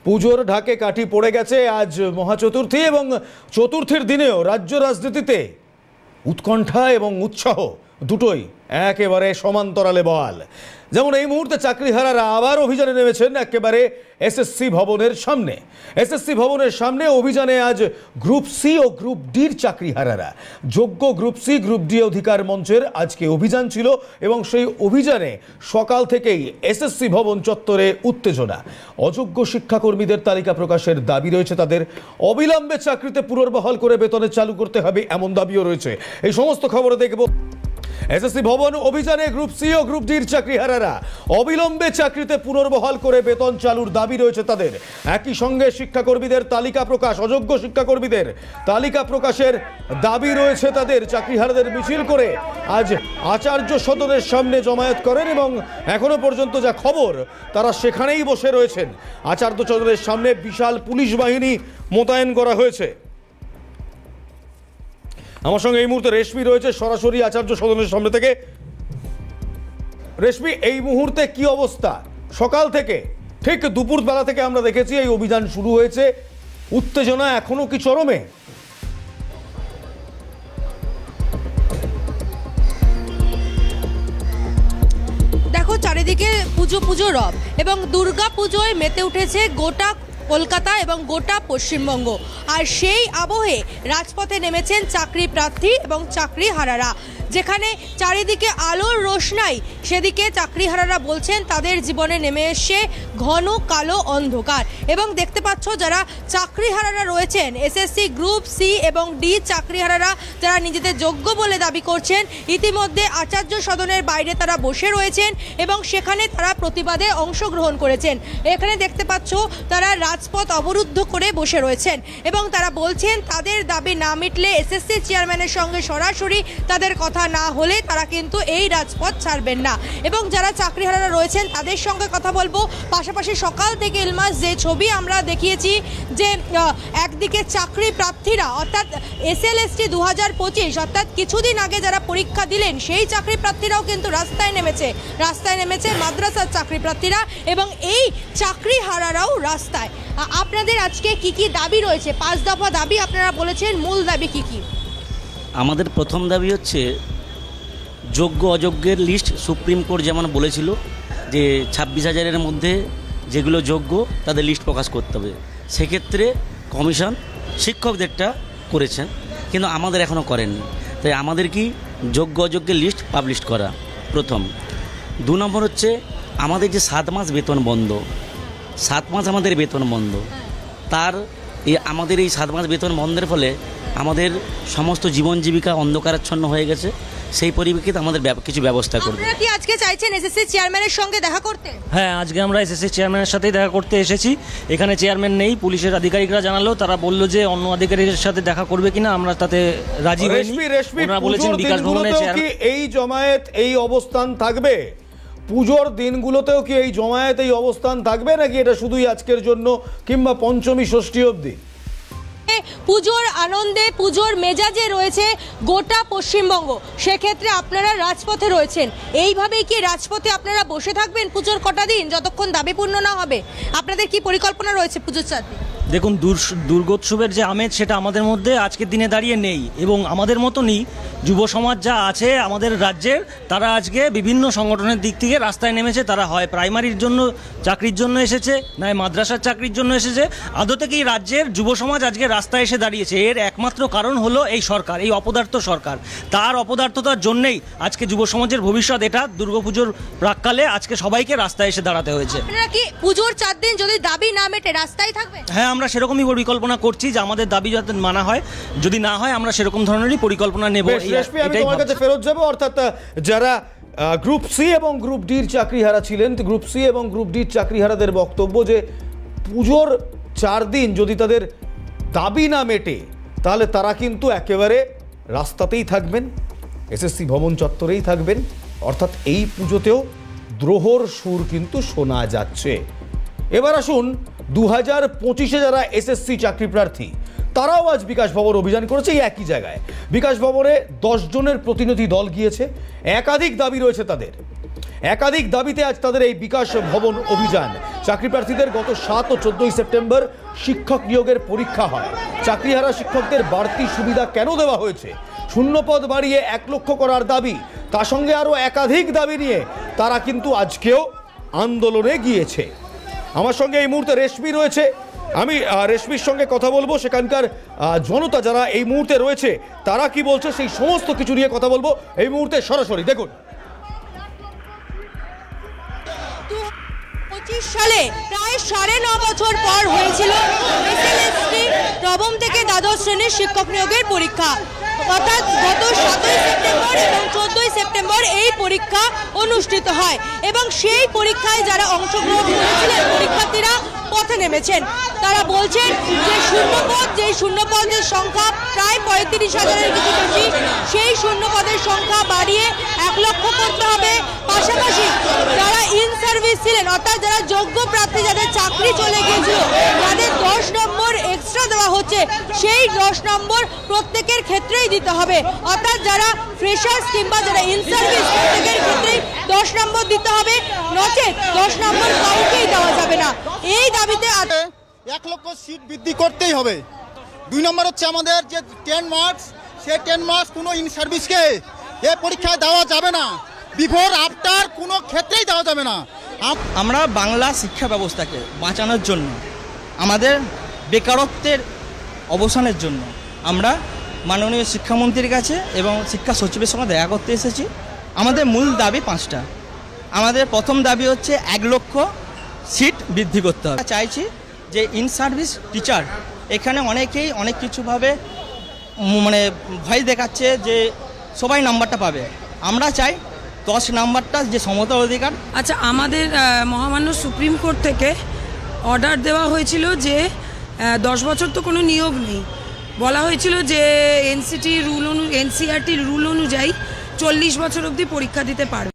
পুজোর ঢাকে কাঠি পড়ে গেছে আজ মহাচতুর্থী এবং চতুর্থীর দিনেও রাজ্য রাজনীতিতে উৎকণ্ঠা এবং উৎসাহ দুটোই একেবারে সমান্তরালে বহাল। যেমন এই মুহূর্তে চাকরিহারারা আবার অভিযানে নেমেছেন একেবারে এসএসসি ভবনের সামনে। এসএসসি ভবনের সামনে অভিযানে আজ গ্রুপ সি ও গ্রুপ ডির চাকরিহারারা। যোগ্য গ্রুপ সি গ্রুপ ডি অধিকার মঞ্চের আজকে অভিযান ছিল এবং সেই অভিযানে সকাল থেকেই এসএসসি ভবন চত্বরে উত্তেজনা। অযোগ্য শিক্ষাকর্মীদের তালিকা প্রকাশের দাবি রয়েছে তাদের। অবিলম্বে চাকরিতে পুনর্বহাল করে বেতনে চালু করতে হবে এমন দাবিও রয়েছে। এই সমস্ত খবরে দেখব এসএসসি ভবন অভিযানে গ্রুপ সি ও গ্রুপ ডির চাকরিহারারা অবিলম্বে চাকরিতে পুনর্বহাল করে বেতন চালুর দাবি রয়েছে তাদের। একই সঙ্গে শিক্ষাকর্মীদের তালিকা প্রকাশ, অযোগ্য শিক্ষাকর্মীদের তালিকা প্রকাশের দাবি রয়েছে তাদের। চাকরিহারাদের মিছিল করে আজ আচার্য সদনের সামনে জমায়েত করেন এবং এখনো পর্যন্ত যা খবর তারা সেখানেই বসে রয়েছেন। আচার্য সদনের সামনে বিশাল পুলিশ বাহিনী মোতায়েন করা হয়েছে। আমার সঙ্গে এই মুহূর্তে রেশমি রয়েছে সরাসরি আচার্য সদনের সামনে থেকে। রেশমি, এই মুহূর্তে কি অবস্থা? সকাল থেকে ঠিক দুপুর বেলা থেকে আমরা দেখেছি এই অভিযান শুরু হয়েছে, উত্তেজনা এখনো কি চরমে? দেখো, চারিদিকে পুজো রব এবং দুর্গা পুজোয় মেতে উঠেছে গোটা কলকাতা এবং গোটা পশ্চিমবঙ্গ। আর সেই আবহে রাজপথে নেমেছেন চাকরি প্রার্থী এবং চাকরিহারারা। যেখানে চারিদিকে আলোর রোশনাই, সেদিকে চাকরিহারারা বলছেন তাদের জীবনে নেমে এসে ঘন কালো অন্ধকার। এবং দেখতে পাচ্ছ যারা চাকরিহারারা রয়েছেন, এসএসসি গ্রুপ সি এবং ডি চাকরিহারারা যারা নিজেদের যোগ্য বলে দাবি করছেন, ইতিমধ্যে আচার্য সদনের বাইরে তারা বসে রয়েছেন এবং সেখানে তারা প্রতিবাদে অংশগ্রহণ করেছেন। এখানে দেখতে পাচ্ছ তারা রাজপথ অবরুদ্ধ করে বসে রয়েছেন এবং তারা বলছেন তাদের দাবি না মিটলে এসএসসি চেয়ারম্যানের সঙ্গে সরাসরি তাদের কথা না হলে তারা কিন্তু এই রাজপথ ছাড়বেন না। এবং যারা চাকরিহারারা রয়েছেন তাদের সঙ্গে কথা বলবো। পাশাপাশি সকাল থেকে ইলমাস যে ছবি আমরা দেখিয়েছি যে একদিকে চাকরি প্রার্থীরা অর্থাৎ SLST 2025 অর্থাৎ কিছুদিন আগে যারা পরীক্ষা দিলেন সেই চাকরি প্রার্থীরাও কিন্তু রাস্তায় নেমেছে মাদ্রাসার চাকরি প্রার্থীরা এবং এই চাকরিহারারাও রাস্তায়। আপনাদের আজকে কি কি দাবি রয়েছে? 5 দফা দাবি আপনারা বলেছেন, মূল দাবি কি কি? আমাদের প্রথম দাবি হচ্ছে যোগ্য অযোগ্যের লিস্ট সুপ্রিম কোর্ট যেমন বলেছিল যে 26,000-এর মধ্যে যেগুলো যোগ্য তাদের লিস্ট প্রকাশ করতে হবে, সেক্ষেত্রে কমিশন শিক্ষকদেরটা করেছেন কিন্তু আমাদের এখনও করেননি। তাই আমাদের কি যোগ্য অযোগ্যের লিস্ট পাবলিশ করা প্রথম। 2 নম্বর হচ্ছে আমাদের যে 7 মাস বেতন বন্ধ, 7 মাস আমাদের বেতন বন্ধ, আমাদের এই 7 মাস বেতন বন্ধের ফলে আমাদের সমস্ত জীবন জীবিকা অন্ধকারাচ্ছন্ন হয়ে গেছে। সেই পরিপ্রেক্ষিতে আমাদের কিছু ব্যবস্থা করবে। আপনারা কি আজকে চাইছেন এসএসসি চেয়ারম্যানের সঙ্গে দেখা করতে? হ্যাঁ, আজকে আমরা এসএসসি চেয়ারম্যানের সাথেই দেখা করতে এসেছি। এখানে চেয়ারম্যান নেই, পুলিশের আধিকারিকরা জানালো, তারা বললো যে অন্য আধিকারিকের সাথে দেখা করবে কিনা, আমরা তাতে রাজি হইনি। ওনারা বলেছেন বিকাশ ভবনে এই জমায়েত এই অবস্থান থাকবে, পুজোর দিনগুলোতেও কি এই জমায়েত এই অবস্থান থাকবে নাকি এটা শুধুই আজকের জন্য কিংবা পঞ্চমী ষষ্ঠী অবধি? পুজোর আনন্দে পুজোর মেজাজে রয়েছে গোটা পশ্চিমবঙ্গ, সেক্ষেত্রে আপনারা রাজপথে রয়েছেন। এইভাবেই কি রাজপথে আপনারা বসে থাকবেন পুজোর কটা দিন যতক্ষণ দাবি পূর্ণ না হবে? আপনাদের কি পরিকল্পনা রয়েছে পুজোর 4 দিন? দেখুন, দুর্গোৎসবের যে আমেজ সেটা আমাদের মধ্যে আজকের দিনে দাঁড়িয়ে নেই এবং আমাদের মতনই যুব সমাজ যা আছে আমাদের রাজ্যের, তারা আজকে বিভিন্ন সংগঠনের দিক থেকে রাস্তায় নেমেছে। তারা হয় প্রাইমারির জন্য চাকরির জন্য এসেছে, নয় মাদ্রাসার চাকরির জন্য এসেছে। আদৌ থেকেই রাজ্যের যুব সমাজ আজকে রাস্তায় এসে দাঁড়িয়েছে। এর একমাত্র কারণ হলো এই সরকার, এই অপদার্থ সরকার। তার অপদার্থতার জন্যেই আজকে যুব সমাজের ভবিষ্যৎ এটা দুর্গাপুজোর প্রাককালে আজকে সবাইকে রাস্তায় এসে দাঁড়াতে হয়েছে। আপনারা কি পুজোর 4 দিন যদি দাবি না মেটে রাস্তায় থাকবে? হ্যাঁ, আমরা সেরকমই পরিকল্পনা করছি যে আমাদের দাবি যাতে মানা হয়, যদি না হয় আমরা সেরকম ধরনেরই পরিকল্পনা নেব। আমি তোমার কাছে ফেরত যাব। অর্থাৎ যারা গ্রুপ সি এবং গ্রুপ ডির চাকরিহারা ছিলেন, গ্রুপ সি এবং গ্রুপ ডির চাকরিহারাদের বক্তব্য যে পুজোর 4 দিন যদি তাদের দাবি না মেটে তাহলে তারা কিন্তু একেবারে রাস্তাতেই থাকবেন, এসএসসি ভবন চত্বরেই থাকবেন। অর্থাৎ এই পুজোতেও দ্রোহর সুর কিন্তু শোনা যাচ্ছে। এবার আসুন 2025-এ যারা এসএসসি চাকরি প্রার্থী তারাও আজ বিকাশ ভবন অভিযান করেছে। এই একই জায়গায় বিকাশ ভবনে 10 জনের প্রতিনিধি দল গিয়েছে। একাধিক দাবি রয়েছে তাদের, একাধিক দাবিতে আজ তাদের এই বিকাশ ভবন অভিযান। চাকরি প্রার্থীদের গত 7 ও 14 সেপ্টেম্বর শিক্ষক নিয়োগের পরীক্ষা হয়। চাকরিহারা শিক্ষকদের বাড়তি সুবিধা কেন দেওয়া হয়েছে? শূন্যপদ বাড়িয়ে 1 লক্ষ করার দাবি, তার সঙ্গে আরও একাধিক দাবি নিয়ে তারা কিন্তু আজকেও আন্দোলনে গিয়েছে। আমার সঙ্গে এই মুহূর্তে রেশমি রয়েছে, আমি রেশমির সঙ্গে কথা বলবো। সেখানকার জনতা যারা এই মুহূর্তে রয়েছে তারা কি বলছে সেই সমস্ত কিছু নিয়ে কথা বলবো এই মুহূর্তে সরাসরি। দেখুন, 2025 সালে প্রায় 9.5 বছর পর হয়েছিল এসএলএসটি নবম থেকে দ্বাদশ শ্রেণীর শিক্ষক নিয়োগের পরীক্ষা। অর্থাৎ গত 7ই সেপ্টেম্বর এবং 14ই সেপ্টেম্বর এই পরীক্ষা অনুষ্ঠিত হয় এবং সেই পরীক্ষায় যারা অংশগ্রহণ করেছিলেন পরীক্ষার্থীরা পথে নেমেছেন। তারা বলছেন যে শূন্যপদের সংখ্যা প্রায় 35,000-এর কিছু বেশি, সেই শূন্যপদের সংখ্যা বাড়িয়ে 1 লক্ষ করতে হবে। পাশাপাশি যারা ইন সার্ভিস ছিলেন, অর্থাৎ যারা যোগ্য প্রার্থী যাদের চাকরি চলে গিয়েছিল, তাদের 10 নম্বর এক্সট্রা দেওয়া হচ্ছে, সেই 10 নম্বর প্রত্যেকের ক্ষেত্রেই দিতে হবে। অর্থাৎ যারা ফ্রেশার্স কিংবা যারা ইন সার্ভিস, প্রত্যেকের ক্ষেত্রেই 10 নম্বর দিতে হবে, নচেত 10 নম্বর কাউকেই দেওয়া যাবে না। এই দাবিতে 1 লক্ষ সিট বৃদ্ধি করতেই হবে। 2 নম্বর হচ্ছে আমাদের যে 10 মার্কস, সেই 10 মার্কস কোনো ইন সার্ভিসকে এ পরীক্ষায় দেওয়া যাবে না, বিফোর আফটার কোনো ক্ষেত্রেই দেওয়া যাবে না। আমরা বাংলা শিক্ষা ব্যবস্থাকে বাঁচানোর জন্য, আমাদের বেকারত্বের অবসানের জন্য আমরা মাননীয় শিক্ষামন্ত্রীর কাছে এবং শিক্ষা সচিবের সঙ্গে দেখা করতে এসেছি। আমাদের মূল দাবি 5টা। আমাদের প্রথম দাবি হচ্ছে 1 লক্ষ সিট বৃদ্ধি করতে হবে। চাইছি যে ইন সার্ভিস টিচার, এখানে অনেকেই অনেক কিছুভাবে মানে ভয় দেখাচ্ছে যে সবাই নাম্বারটা পাবে। আমরা চাই 10 নাম্বারটা যে সমতা অধিকার। আচ্ছা, আমাদের মহামান্য সুপ্রিম কোর্ট থেকে অর্ডার দেওয়া হয়েছিল যে 10 বছর তো কোনো নিয়োগ নেই, বলা হয়েছিল যে এনসিআরটি রুল অনুযায়ী 40 বছর অবধি পরীক্ষা দিতে পারবে।